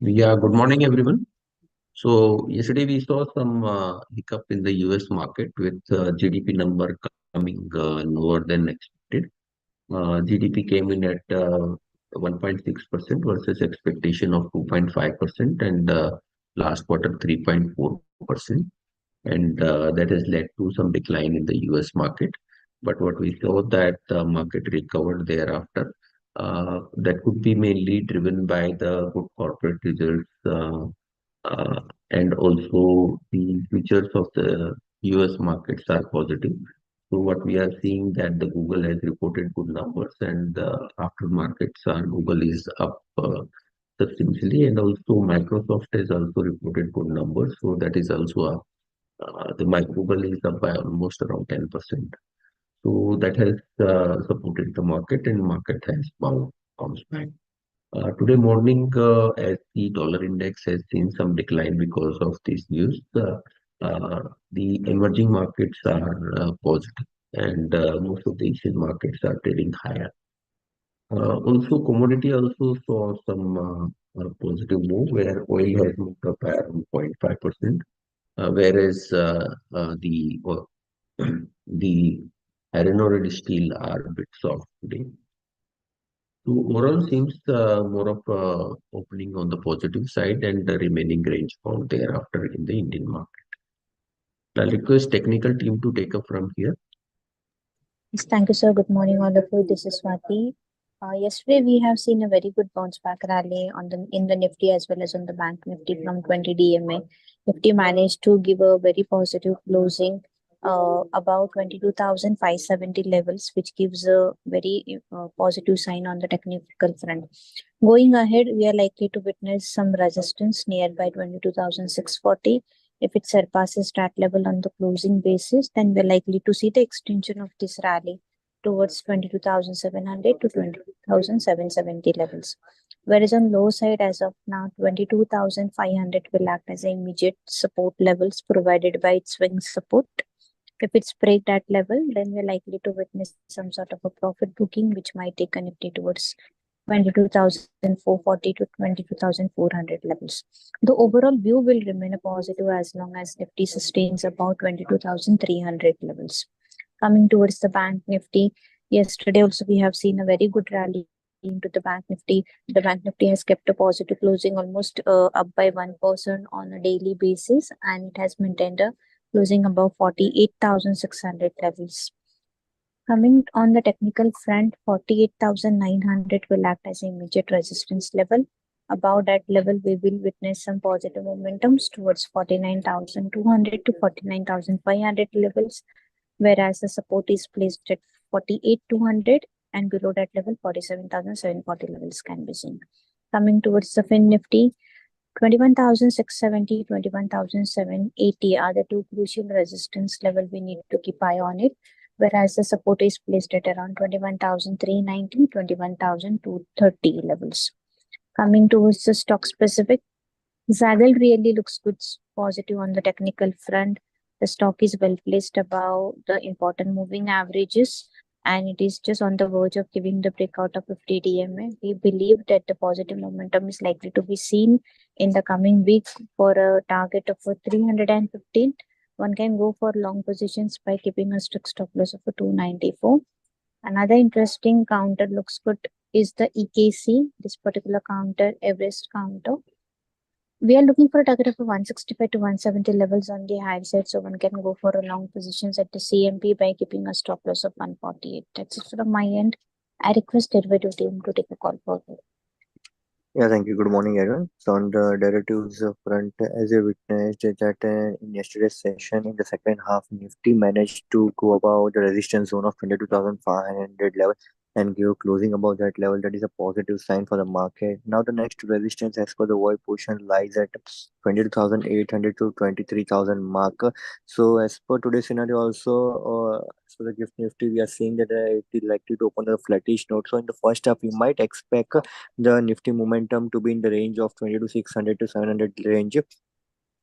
Good morning, everyone. So, yesterday we saw some hiccup in the US market with GDP number coming lower than expected. GDP came in at 1.6% versus expectation of 2.5%, and last quarter 3.4%. And that has led to some decline in the US market. But what we saw that the market recovered thereafter. That could be mainly driven by the good corporate results, and also the futures of the US markets are positive. So what we are seeing that the Google has reported good numbers, and after markets are Google is up substantially, and also Microsoft has also reported good numbers. So that is also up. Google is up by almost around 10%. So that has supported the market, and market has bounced back. Today morning, as the dollar index has seen some decline because of this news, the emerging markets are positive, and most of the Asian markets are trading higher. Also, commodity also saw some positive move where oil has moved up by around 0.5%, whereas the iron ore and steel are a bit soft today. So overall seems more of opening on the positive side and the remaining range found thereafter in the Indian market. I'll request technical team to take up from here. Yes, thank you, sir. Good morning, all of you. This is Swati. Yesterday, we have seen a very good bounce back rally on the in the Nifty as well as on the Bank Nifty from 20 DMA. Nifty managed to give a very positive closing about 22,570 levels, which gives a very positive sign on the technical front. Going ahead, we are likely to witness some resistance nearby 22,640. If it surpasses that level on the closing basis, then we're likely to see the extension of this rally towards 22,700 to 22,770 levels. Whereas on low side, as of now, 22,500 will act as immediate support levels provided by its swing support. If it's break that level, then we're likely to witness some sort of a profit booking, which might take a Nifty towards 22,440 to 22,400 levels. The overall view will remain a positive as long as Nifty sustains about 22,300 levels. Coming towards the Bank Nifty, yesterday also we have seen a very good rally into the Bank Nifty. The Bank Nifty has kept a positive closing almost up by 1% on a daily basis, and it has maintained a closing above 48,600 levels. Coming on the technical front, 48,900 will act as an immediate resistance level. Above that level, we will witness some positive momentums towards 49,200 to 49,500 levels, whereas the support is placed at 48,200, and below that level, 47,740 levels can be seen. Coming towards the Fin Nifty, 21,670, 21,780 are the two crucial resistance level we need to keep eye on it, whereas the support is placed at around 21,390, 21,230 levels. Coming towards the stock specific, Zaggle really looks good, positive on the technical front. The stock is well placed above the important moving averages, and it is just on the verge of giving the breakout of 50 DMA. We believe that the positive momentum is likely to be seen in the coming week for a target of 315. One can go for long positions by keeping a strict stop loss of 294. Another interesting counter looks good is the EKC, this particular counter, Everest counter. We are looking for a target of 165 to 170 levels on the high side, so one can go for a long positions at the CMP by keeping a stop loss of 148. That's it from my end. I request derivative team to take a call forward. Yeah, thank you. Good morning, everyone. So on the derivatives front, as you witnessed that in yesterday's session, in the second half, Nifty managed to go above the resistance zone of 22,500 level and give closing above that level. That is a positive sign for the market. Now the next resistance as per the void portion lies at 22,800 to 23,000 mark. So as per today's scenario also, so the gift Nifty, we are seeing that it is likely to open a flattish note. So in the first half, we might expect the Nifty momentum to be in the range of 22,600 to 700 range.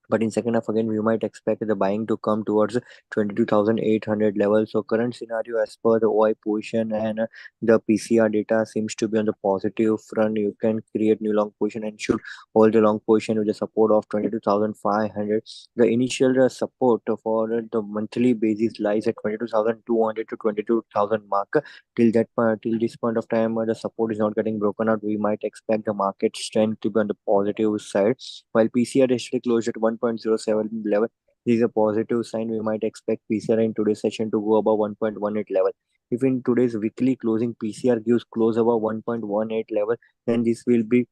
But in second half again, we might expect the buying to come towards 22,800 level. So current scenario as per the OI position and the PCR data seems to be on the positive front. You can create new long position and should hold the long position with the support of 22,500. The initial support for the monthly basis lies at 22,200 to 22,000 mark. Till this point of time, the support is not getting broken out. We might expect the market strength to be on the positive side. While PCR yesterday closed at 1.07 level, this is a positive sign. We might expect PCR in today's session to go above 1.18 level. If in today's weekly closing PCR gives close above 1.18 level, then this will be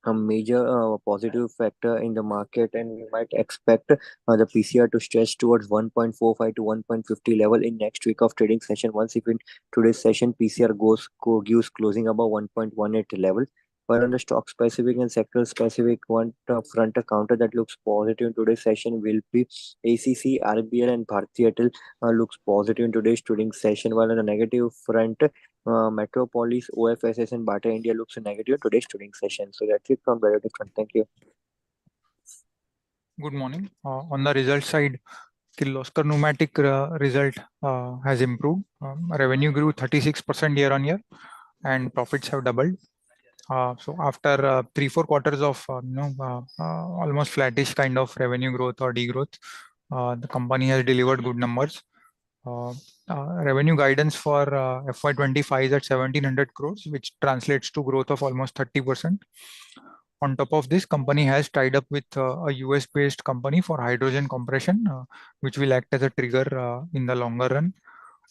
a major positive factor in the market, and we might expect the PCR to stretch towards 1.45 to 1.50 level in next week of trading session. Once if in today's session PCR gives closing above 1.18 level. But on the stock specific and sector specific one front, a counter that looks positive in today's session will be ACC, RBL, and Bharti Airtel looks positive in today's trading session. While on the negative front, Metropolis, OFSS, and Bata India looks negative in today's trading session. So that's it from Biotech front. Thank you. Good morning. On the result side, Kirloskar Pneumatic result has improved. Revenue grew 36% year on year, and profits have doubled. So after 3-4 quarters of almost flattish kind of revenue growth or degrowth, the company has delivered good numbers. Revenue guidance for FY25 is at 1700 crores, which translates to growth of almost 30%. On top of this, company has tied up with a US-based company for hydrogen compression, which will act as a trigger in the longer run.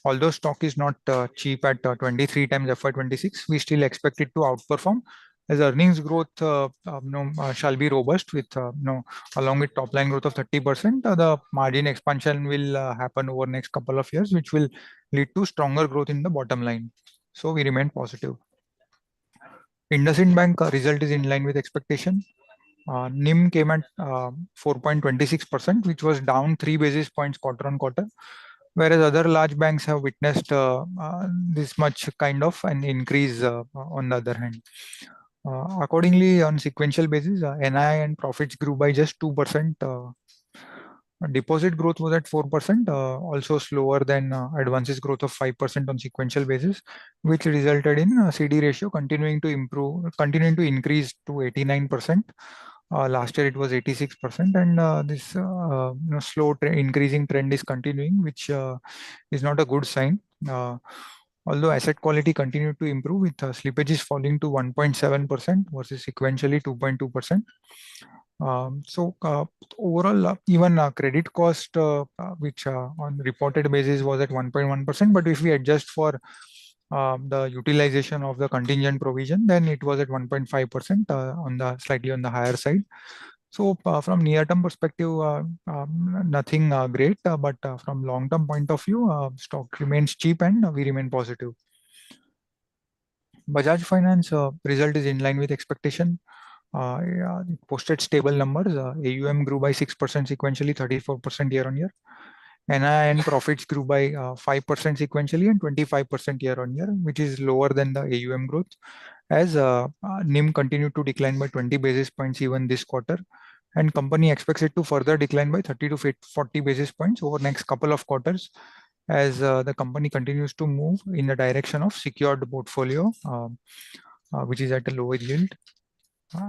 Although stock is not cheap at 23 times FY26, we still expect it to outperform as earnings growth shall be robust with along with top line growth of 30%. The margin expansion will happen over next couple of years, which will lead to stronger growth in the bottom line. So we remain positive. IndusInd Bank result is in line with expectation. NIM came at 4.26%, which was down 3 basis points quarter on quarter, whereas other large banks have witnessed this much kind of an increase on the other hand. Accordingly, on sequential basis, NII and profits grew by just 2%. Deposit growth was at 4%, also slower than advances growth of 5% on sequential basis, which resulted in CD ratio continuing to increase to 89%. Last year it was 86%, and this slow increasing trend is continuing, which is not a good sign. Although asset quality continued to improve with slippages falling to 1.7% versus sequentially 2.2%. So overall, even credit cost, which on reported basis was at 1.1%, but if we adjust for the utilization of the contingent provision, then it was at 1.5% on the slightly on the higher side. So from near-term perspective, nothing great, but from long-term point of view, stock remains cheap and we remain positive. Bajaj Finance result is in line with expectation. It posted stable numbers. AUM grew by 6% sequentially, 34% year on year. NII and profits grew by 5% sequentially and 25% year on year, which is lower than the AUM growth, as NIM continued to decline by 20 basis points even this quarter, and company expects it to further decline by 30 to 40 basis points over next couple of quarters, as the company continues to move in the direction of secured portfolio, which is at a lower yield.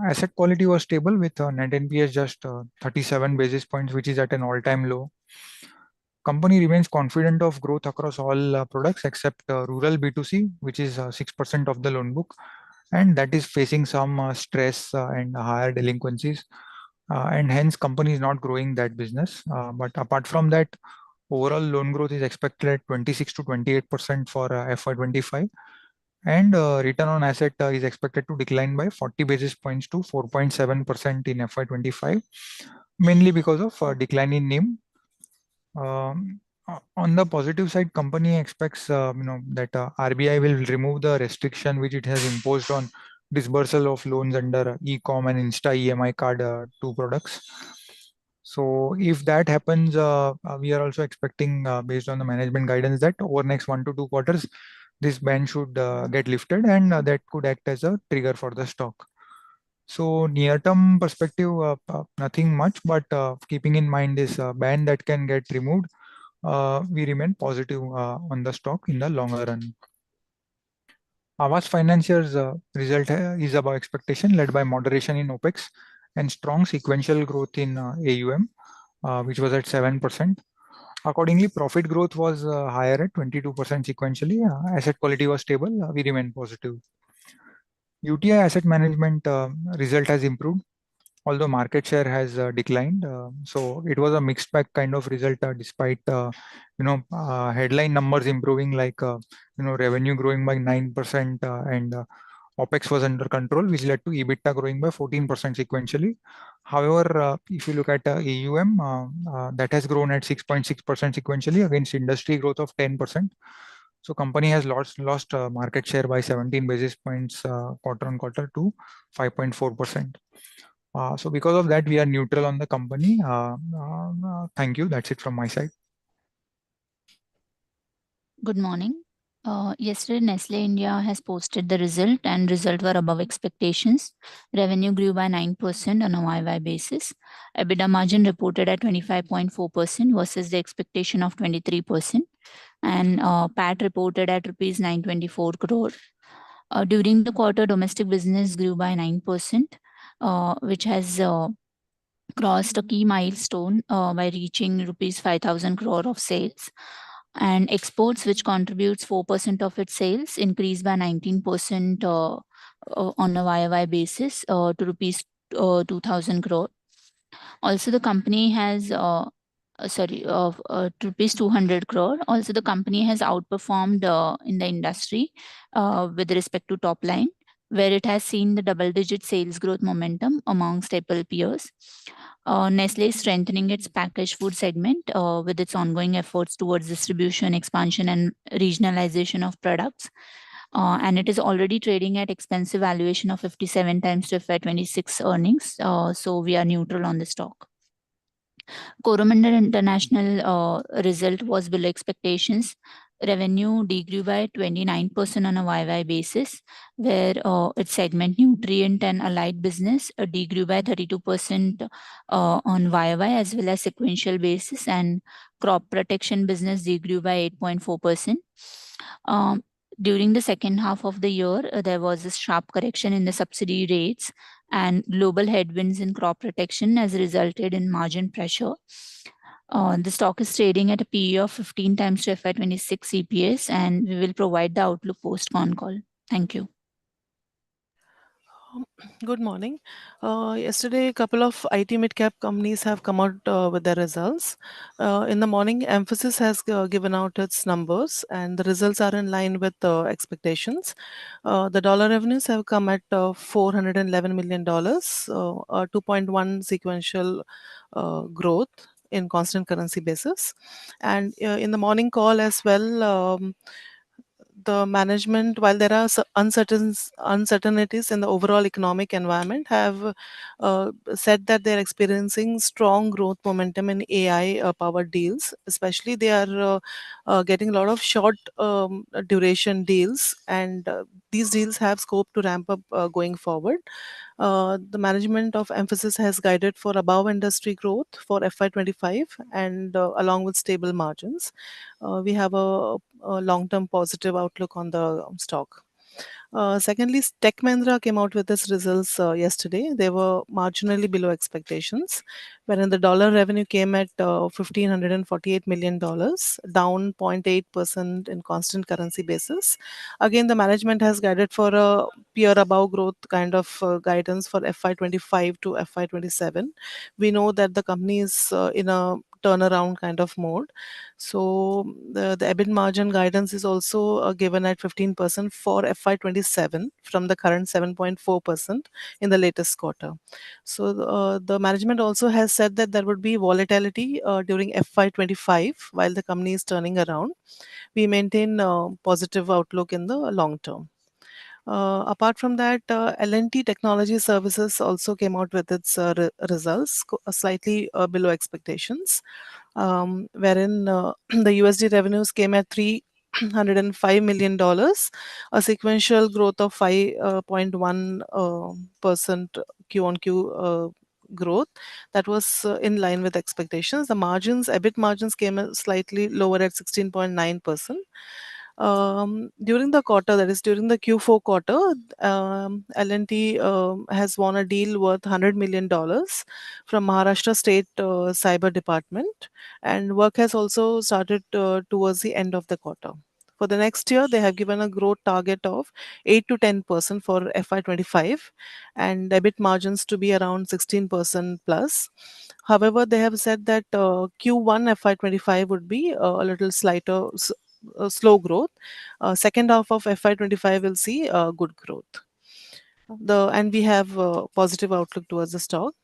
Asset quality was stable with net NPS just 37 basis points, which is at an all-time low. Company remains confident of growth across all products except rural B2C, which is 6% of the loan book, and that is facing some stress and higher delinquencies, and hence company is not growing that business. But apart from that, overall loan growth is expected at 26 to 28% for FY25, and return on asset is expected to decline by 40 basis points to 4.7% in FY25, mainly because of decline in NIM. On the positive side, company expects that RBI will remove the restriction which it has imposed on disbursal of loans under e-com and Insta EMI card, two products. So if that happens, we are also expecting, based on the management guidance, that over next 1 to 2 quarters, this ban should get lifted, and that could act as a trigger for the stock. So near-term perspective, nothing much, but keeping in mind this ban that can get removed, we remain positive on the stock in the longer run. Aavas Financiers result is above expectation, led by moderation in OPEX and strong sequential growth in AUM, which was at 7%. Accordingly, profit growth was higher at 22% sequentially. Asset quality was stable. We remain positive. UTI Asset Management result has improved, although market share has declined. So it was a mixed bag kind of result, despite headline numbers improving, like revenue growing by 9% and OPEX was under control, which led to EBITDA growing by 14% sequentially. However, if you look at AUM, that has grown at 6.6% sequentially against industry growth of 10%. So company has lost market share by 17 basis points quarter on quarter to 5.4%. So because of that, we are neutral on the company. Thank you. That's it from my side. Good morning. Yesterday, Nestle India has posted the result, and result were above expectations. Revenue grew by 9% on a YY basis. EBITDA margin reported at 25.4% versus the expectation of 23%. And PAT reported at rupees 924 crore. During the quarter, domestic business grew by 9%, which has crossed a key milestone by reaching rupees 5,000 crore of sales. And exports, which contributes 4% of its sales, increased by 19% on a YY basis to rupees 2,000 crore. Also, the company has rupees 200 crore. Also, the company has outperformed in the industry with respect to top line, where it has seen the double-digit sales growth momentum among staple peers. Nestle is strengthening its packaged food segment with its ongoing efforts towards distribution, expansion, and regionalization of products. And it is already trading at expensive valuation of 57 times to FY26 earnings. So we are neutral on the stock. Coromandel International result was below expectations. Revenue degrew by 29% on a YY basis, where its segment nutrient and allied business degrew by 32% on YY as well as sequential basis, and crop protection business degrew by 8.4%. During the second half of the year, there was a sharp correction in the subsidy rates, and global headwinds in crop protection has resulted in margin pressure. The stock is trading at a PE of 15 times to FY26 EPS, and we will provide the outlook post con call. Thank you. Good morning. Yesterday, a couple of IT mid-cap companies have come out with their results. In the morning, Mphasis has given out its numbers, and the results are in line with expectations. The dollar revenues have come at $411 million, 2.1 sequential growth in constant currency basis. And in the morning call as well, the management, while there are uncertainties in the overall economic environment, have said that they're experiencing strong growth momentum in AI powered deals. Especially, they are getting a lot of short duration deals, and these deals have scope to ramp up going forward. The management of Mphasis has guided for above industry growth for FY25 and along with stable margins. We have a long-term positive outlook on the stock. Secondly, Tech Mahindra came out with its results yesterday. They were marginally below expectations, wherein the dollar revenue came at $1,548 million, down 0.8% in constant currency basis. Again, the management has guided for a peer above growth kind of guidance for FY25 to FY27. We know that the company is in a turnaround kind of mode. So the EBIT margin guidance is also given at 15% for FY27 from the current 7.4% in the latest quarter. So the management also has said that there would be volatility during FY25 while the company is turning around. We maintain a positive outlook in the long term. Apart from that, L&T Technology Services also came out with its results slightly below expectations, wherein the USD revenues came at $105 million, a sequential growth of 5.1% Q on Q growth. That was in line with expectations. The margins, EBIT margins came slightly lower at 16.9%. During the quarter, that is during the Q4 quarter, L&T has won a deal worth $100 million from Maharashtra State Cyber Department, and work has also started towards the end of the quarter. For the next year, they have given a growth target of 8 to 10% for FY25 and EBIT margins to be around 16% plus. However, they have said that Q1 FY25 would be a little slighter, slow growth. Second half of FY25 will see good growth. And we have a positive outlook towards the stock.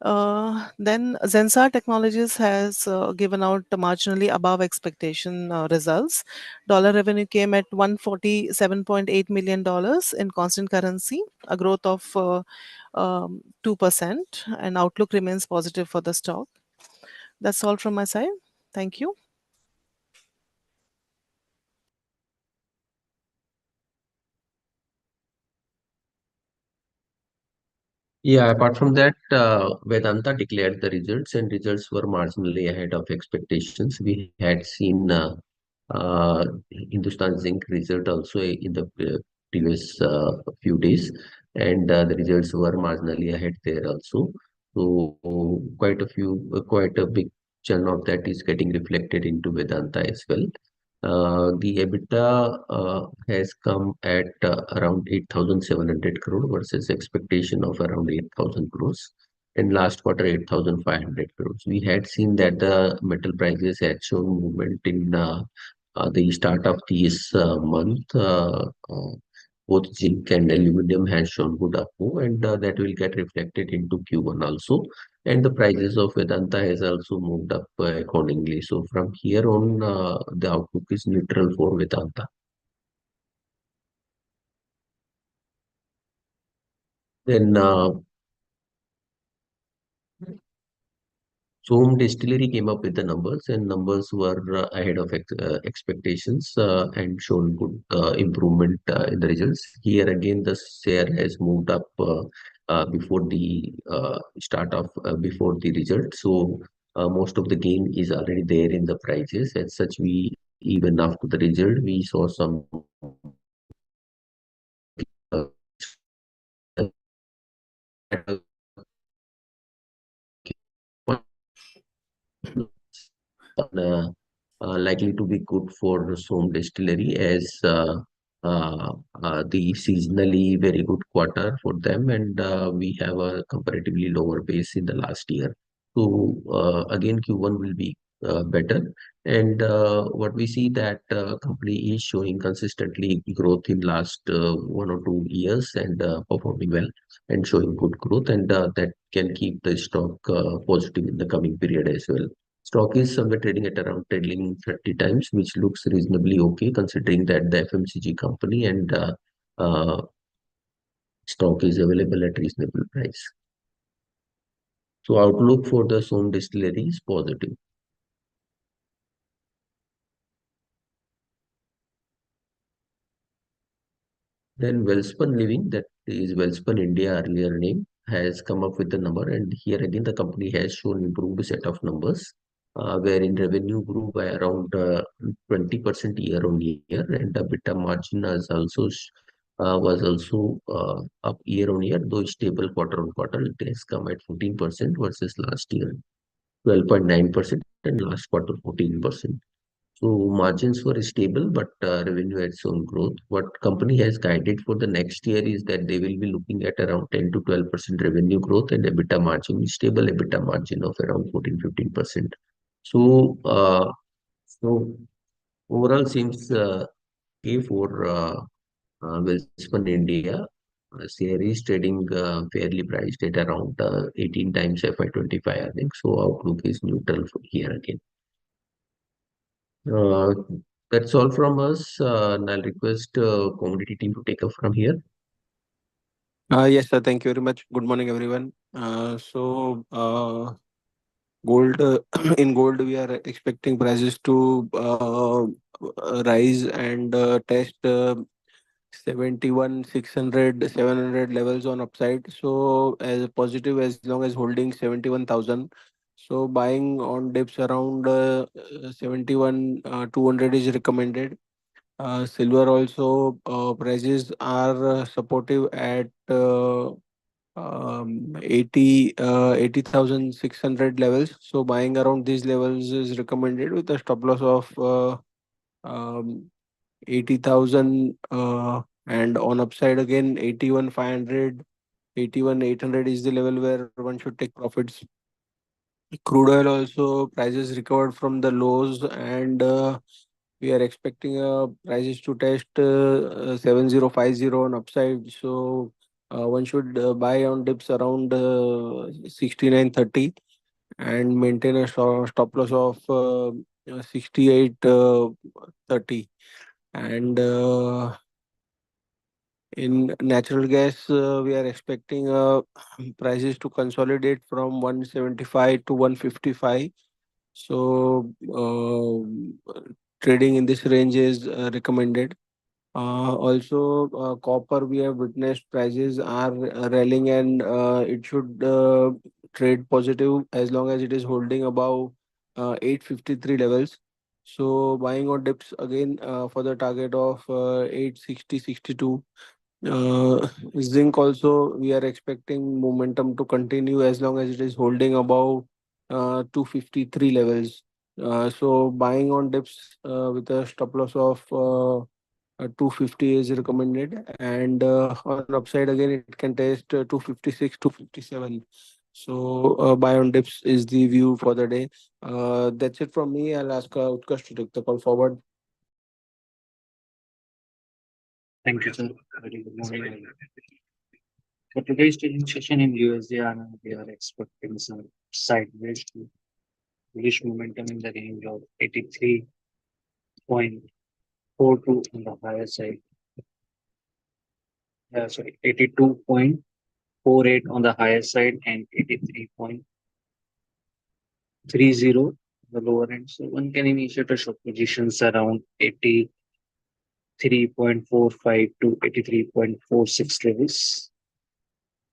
Then Zensar Technologies has given out marginally above expectation results. Dollar revenue came at $147.8 million in constant currency, a growth of 2%, and outlook remains positive for the stock. That's all from my side. Thank you. Yeah, apart from that, Vedanta declared the results, and results were marginally ahead of expectations. We had seen Hindustan Zinc result also in the previous few days, and the results were marginally ahead there also. So quite a big chunk of that is getting reflected into Vedanta as well. The EBITDA has come at around 8,700 crore versus expectation of around 8,000 crores. In last quarter, 8,500 crores. We had seen that the metal prices had shown movement in the start of this month. Both zinc and aluminum has shown good up move, and that will get reflected into Q1 also. And the prices of Vedanta has also moved up accordingly. So from here on, the outlook is neutral for Vedanta. Then Som Distillery came up with the numbers, and numbers were ahead of expectations and shown good improvement in the results. Here again, the share has moved up before the before the result. So most of the gain is already there in the prices. As such, we even after the result, we saw some likely to be good for Som Distillery as the seasonally very good quarter for them, and we have a comparatively lower base in the last year. So again, Q1 will be better, and what we see that company is showing consistently growth in last 1 or 2 years and performing well and showing good growth, and that can keep the stock positive in the coming period as well. Stock is somewhere trading at around trailing 30 times, which looks reasonably okay considering that the FMCG company and stock is available at reasonable price. So outlook for the Som Distillery is positive. Then Welspun Living, that is Welspun India earlier name, has come up with the number, and here again the company has shown improved set of numbers. Wherein revenue grew by around 20% year on year, and the EBITDA margin was also up year on year, though stable quarter on quarter. It has come at 14% versus last year 12.9%, and last quarter 14%. So margins were stable, but revenue had shown growth. What company has guided for the next year is that they will be looking at around 10 to 12% revenue growth and EBITDA margin, stable EBITDA margin of around 14-15%. So, overall seems okay for Welspun India. Share is trading fairly priced at around 18 times FY25, I think. So outlook is neutral for here again. That's all from us. And I'll request commodity team to take up from here. Yes, sir. Thank you very much. Good morning, everyone. Gold in gold, we are expecting prices to rise and test 71,600, 700 levels on upside. So as a positive, as long as holding 71,000. So buying on dips around 71, 200 is recommended. Silver also prices are supportive at 80,600 levels. So buying around these levels is recommended with a stop loss of um, 80,000 and on upside again 81,500, 81,800 is the level where one should take profits. Crude oil also prices recovered from the lows and we are expecting prices to test 7050 on upside. So one should buy on dips around 6930 and maintain a stop loss of 6830. And in natural gas, we are expecting prices to consolidate from 175 to 155. So trading in this range is recommended. Also, copper, we have witnessed prices are rallying and it should trade positive as long as it is holding above 853 levels. So buying on dips again for the target of 860, 62. Zinc also, we are expecting momentum to continue as long as it is holding above 253 levels. So buying on dips with a stop loss of 250 is recommended, and on upside again it can test 256, 257. So buy on dips is the view for the day. That's it from me. I'll ask Utkarsh to take the call forward. Thank you, sir. Very good morning. For today's trading session in USD, we are expecting some sideways to bullish momentum in the range of 83.42 on the higher side. Sorry, 82.48 on the higher side and 83.30 on the lower end. So one can initiate a short positions around 83.45 to 83.46 levels.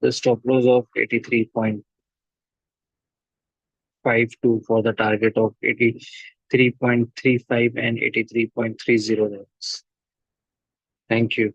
The stop loss of 83.52 for the target of 83.35 and 83.30 levels. Thank you.